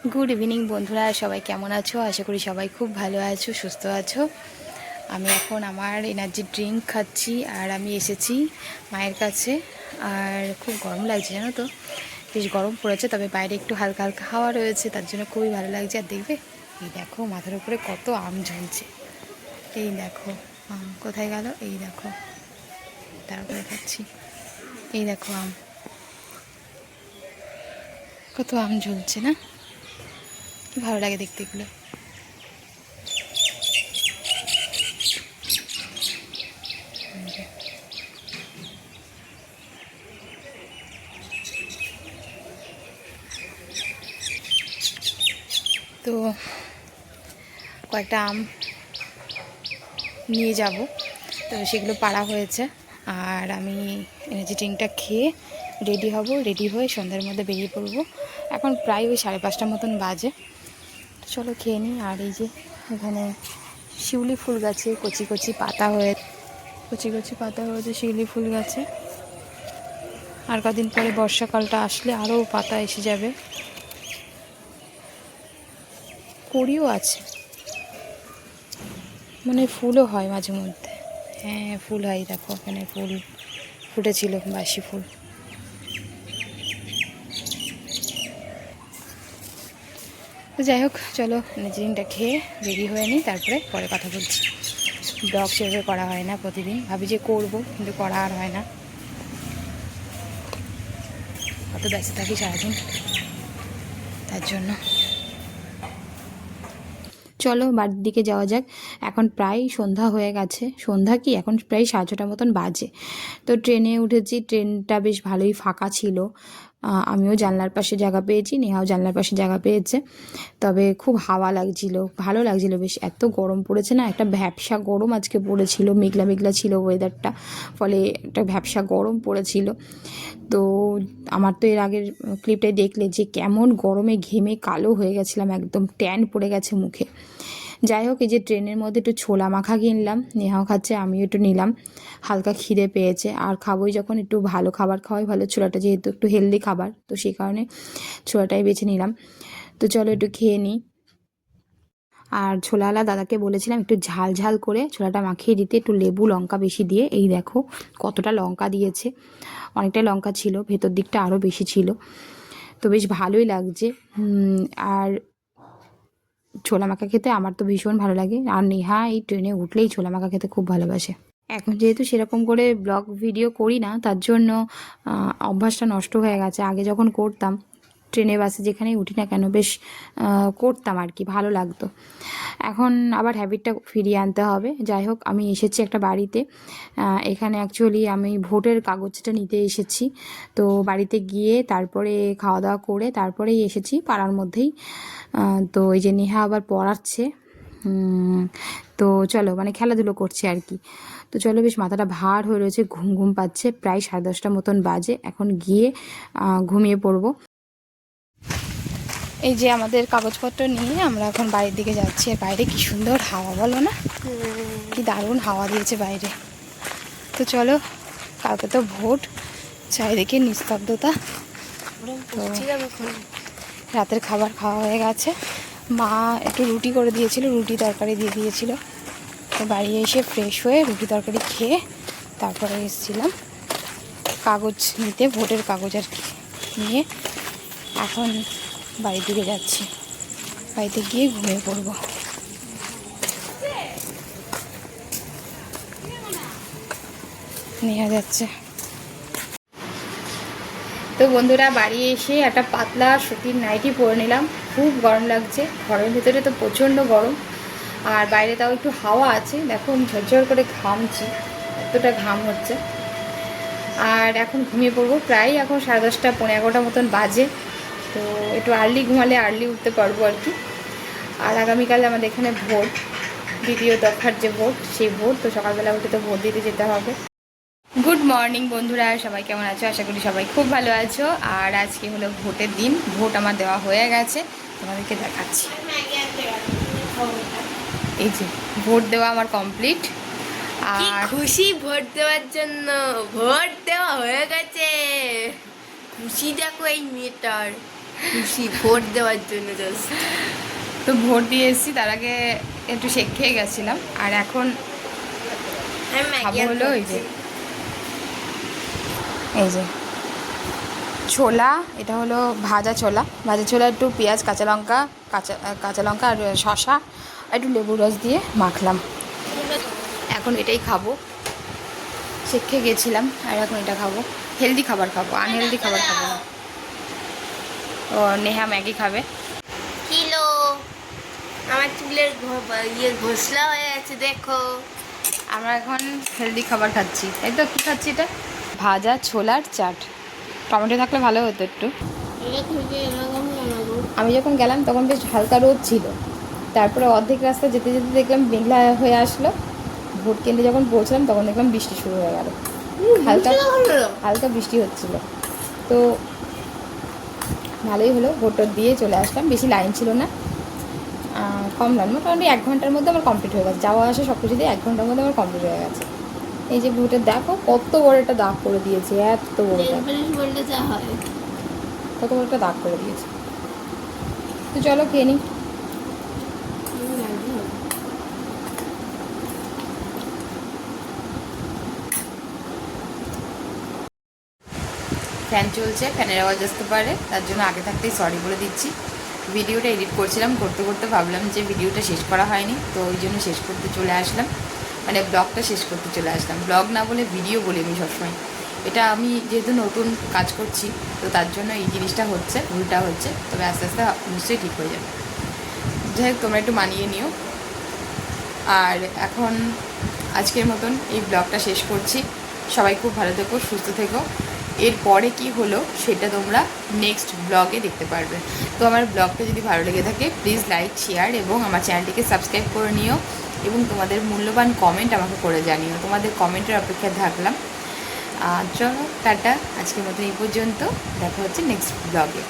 Good evening বন্ধুরা, সবাই কেমন আছো? আশা করি সবাই খুব ভালো আছো, সুস্থ আছো। আমি এখন আমার এনার্জি ড্রিঙ্ক খাচ্ছি আর আমি এসেছি মায়ের কাছে। আর খুব গরম লাগছে, জানো তো, বেশ গরম পড়েছে, তবে বাইরে একটু হালকা হালকা হাওয়া রয়েছে, তার জন্য খুবই ভালো লাগছে। আর দেখবে, এই দেখো মাথার উপরে কত আম ঝুলছে। এই দেখো আম কোথায় গেল, এই দেখো, তারপরে খাচ্ছি। এই দেখো আম, কত আম ঝুলছে না, কি ভালো লাগে দেখতে এগুলো। তো কয়েকটা আম নিয়ে যাব, তো সেগুলো পাড়া হয়েছে। আর আমি এনার্জি ড্রিঙ্কটা খেয়ে রেডি হব, রেডি হয়ে সন্ধ্যার মধ্যে বেরিয়ে পড়বো। এখন প্রায় ওই 5:30 মতন বাজে। তো চলো খেয়ে নিই। আর এই যে এখানে শিউলি ফুল গাছে কচি কচি পাতা হয়েছে শিউলি ফুল গাছে। আর কদিন পরে বর্ষাকালটা আসলে আরও পাতা এসে যাবে। কড়িও আছে, মানে ফুলও হয় মাঝে মধ্যে। হ্যাঁ, ফুল হয়, দেখো ওখানে ফুল ফুটেছিল, বাসি ফুল। তো যাই হোক, চলো এনার্জিটা খেয়ে রেডি হয়ে নিই, তারপরে পরে কথা বলছি। ব্লগ সেভাবে করা হয় না প্রতিদিন, ভাবি যে করব, কিন্তু করা আর হয় না, কত ব্যস্ত থাকি সারাদিন, তার জন্য। চলো বাড়ির দিকে যাওয়া যাক। এখন প্রায় সন্ধ্যা হয়ে গেছে, সন্ধ্যা কি, এখন প্রায় 6:30 মতন বাজে। তো ট্রেনে উঠেছি, ট্রেনটা বেশ ভালোই ফাঁকা ছিল। আমিও জানলার পাশে জায়গা পেয়েছি, নেহাও জানলার পাশে জায়গা পেয়েছে। তবে খুব হাওয়া লাগছিল, ভালো লাগছিল বেশ। এত গরম পড়েছে না, একটা ভ্যাপসা গরম আজকে পড়েছিল, মেঘলা মেঘলা ছিল ওয়েদারটা, ফলে একটা ভ্যাপসা গরম পড়েছিল। তো আমার তো এর আগের ক্লিপটাই দেখলে যে কেমন গরমে ঘেমে কালো হয়ে গেছিলাম, একদম ট্যান পড়ে গেছে মুখে। যাই হোক, এই যে ট্রেনের মধ্যে একটু ছোলা মাখা কিনলাম, নেহাও খাচ্ছে, আমিও একটু নিলাম। হালকা খিদে পেয়েছে, আর খাবোই যখন একটু ভালো খাবার খাওয়াই ভালো। ছোলাটা যেহেতু একটু হেলদি খাবার, তো সেই কারণে ছোলাটাই বেছে নিলাম। তো চলো একটু খেয়ে নিই। আর ছোলাওয়ালা দাদাকে বলেছিলাম একটু ঝাল ঝাল করে ছোলাটা মাখিয়ে দিতে, একটু লেবু লঙ্কা বেশি দিয়ে। এই দেখো কতটা লঙ্কা দিয়েছে, অনেকটাই লঙ্কা ছিল, ভেতর দিকটা আরও বেশি ছিল। তো বেশ ভালোই লাগছে। আর ছোলা মাখা খেতে আমার তো ভীষণ ভালো লাগে। আর নেহা এই ট্রেনে উঠলেই ছোলা মাখা খেতে খুব ভালোবাসে। এখন যেহেতু সেরকম করে ব্লগ ভিডিও করি না, তার জন্য অভ্যাসটা নষ্ট হয়ে গেছে। আগে যখন করতাম, ট্রেনে বাসে যেখানেই উঠি না কেন বেশ করতাম আর কি, ভালো লাগতো। এখন আবার হ্যাবিটটা ফিরিয়ে আনতে হবে। যাই হোক, আমি এসেছি একটা বাড়িতে। এখানে অ্যাকচুয়ালি আমি ভোটের কাগজটা নিতে এসেছি। তো বাড়িতে গিয়ে তারপরে খাওয়া দাওয়া করে তারপরেই এসেছি, পাড়ার মধ্যেই। তো এই যে নেহা আবার পড়াচ্ছে। তো চলো, মানে খেলাধুলো করছে আর কি। তো চলো, বেশ মাথাটা ভার হয়ে রয়েছে, ঘুম ঘুম পাচ্ছে, প্রায় 10:30 মতন বাজে। এখন গিয়ে ঘুমিয়ে পড়বো। এই যে আমাদের কাগজপত্র নিয়ে আমরা এখন বাড়ির দিকে যাচ্ছি। আর বাইরে কি সুন্দর হাওয়া, বলো না, কি দারুণ হাওয়া দিয়েছে বাইরে। তো চলো, কালকে তো ভোট, চারিদিকে নিস্তব্ধতা। তো রাতের খাবার খাওয়া হয়ে গেছে, মা একটু রুটি করে দিয়েছিল, রুটি তরকারি দিয়ে দিয়েছিল। তো বাড়ি এসে ফ্রেশ হয়ে রুটি তরকারি খেয়ে তারপরে এসেছিলাম কাগজ নিতে, ভোটের কাগজ আর কি নিয়ে। এখন বাড়ির দিকে যাচ্ছি, বাড়িতে গিয়ে ঘুমিয়ে পড়বো। নেওয়া যাচ্ছে। তো বন্ধুরা, বাড়ি এসে একটা পাতলা সুতির নাইটি পরে নিলাম, খুব গরম লাগছে। ঘরের ভিতরে তো প্রচণ্ড গরম, আর বাইরে তাও একটু হাওয়া আছে। দেখো আমি ঝরঝর করে ঘামছি, এতটা ঘাম হচ্ছে। আর এখন ঘুমিয়ে পড়বো, প্রায় এখন 10:30 পৌনে 11টা মতন বাজে। তো একটু আর্লি ঘুমালে আর্লি উঠতে পারবো আর কি। আর আগামীকাল আমাদের এখানে ভোট, দ্বিতীয় দফার যে ভোট, সেই ভোট। তো সকালবেলা উঠে তো ভোট দিতে যেতে হবে। গুড মর্নিং বন্ধুরা, সবাই কেমন আছো? আশা করি সবাই খুব ভালো আছো। আর আজকে হলো ভোটের দিন, ভোট আমার দেওয়া হয়ে গেছে, তোমাদেরকে দেখাচ্ছি। এই যে ভোট দেওয়া আমার কমপ্লিট। আর খুশি ভোট দেওয়ার জন্য, ভোট দেওয়া হয়ে গেছে, খুশি দেখো এই মেয়েটার। খুশি ভোট দেওয়ার জন্য জাস্ট। তো ভোট দিয়ে এসেছি, তার আগে একটু শেক খেয়ে গেছিলাম। আর এখন আমি ম্যাগি খাবো হলো এই যে ছোলা। এটা হলো ভাজা ছোলা। ভাজা ছোলা একটু পেঁয়াজ, কাঁচা লঙ্কা আর শসা আর একটু লেবু রস দিয়ে মাখলাম। এখন এটাই খাবো। শেক খেয়ে গেছিলাম আর এখন এটা খাবো। হেলদি খাবার খাবো, আনহেলদি খাবার খাবো না। ও নেহা ম্যাগি খাবে। কিলো আমার চুলের ঘোষলা হয়ে আছে দেখো। আমরা এখন হেলদি খাবার খাচ্ছি, তাই তো? কী খাচ্ছি এটা? ভাজা ছোলার চাট। টমেটো থাকলে ভালো হতো একটু। আমি যখন গেলাম তখন বেশ হালকা রোদ ছিল, তারপরে অর্ধেক রাস্তা যেতে যেতে দেখলাম মেঘলা হয়ে আসলো। ভোট কেন্দ্রে যখন পৌঁছলাম তখন দেখলাম বৃষ্টি শুরু হয়ে গেল। হালকা হালকা বৃষ্টি হচ্ছিল। তো ভালোই হলো, ভোটটা দিয়ে চলে আসলাম। বেশি লাইন ছিল না, কম লাইন, মোটামুটি 1 ঘন্টার মধ্যে আমার কমপ্লিট হয়ে গেছে। যাওয়া আসা সব কিছু দিয়ে 1 ঘন্টার মধ্যে আমার কমপ্লিট হয়ে গেছে। এই যে ভোটের দেখো কত বড় একটা দাগ করে দিয়েছে, এত বড় দাগ, কত বড় একটা দাগ করে দিয়েছে। তো চলো খেয়ে নিই। ফ্যান চলছে, ফ্যানের আওয়াজ আসতে পারে, তার জন্য আগে থাকতেই সরি বলে দিচ্ছি। ভিডিওটা এডিট করছিলাম, করতে করতে ভাবলাম যে ভিডিওটা শেষ করা হয়নি, তো ওই জন্য শেষ করতে চলে আসলাম, মানে ব্লগটা শেষ করতে চলে আসলাম। ব্লগ না বলে ভিডিও বলি আমি সবসময়। এটা আমি যেহেতু নতুন কাজ করছি, তো তার জন্য এই জিনিসটা হচ্ছে, ভুলটা হচ্ছে, তবে আস্তে আস্তে নিশ্চয়ই ঠিক হয়ে যাবে। যাই হোক, তোমরা একটু মানিয়ে নিও। আর এখন আজকের মতন এই ব্লগটা শেষ করছি। সবাই খুব ভালো থেকো, সুস্থ থেকো। এরপরে কি হলো সেটা তোমরা নেক্সট ব্লগে দেখতে পারবে। তো আমার ব্লগটা যদি ভালো লেগে থাকে প্লিজ লাইক, শেয়ার এবং আমার চ্যানেলটিকে সাবস্ক্রাইব করে নিও এবং তোমাদের মূল্যবান কমেন্ট আমাকে করে জানিও। তোমাদের কমেন্টের অপেক্ষায় থাকলাম। চলো টাটা, আজকের মতো এই পর্যন্ত। দেখা হচ্ছে নেক্সট ব্লগে।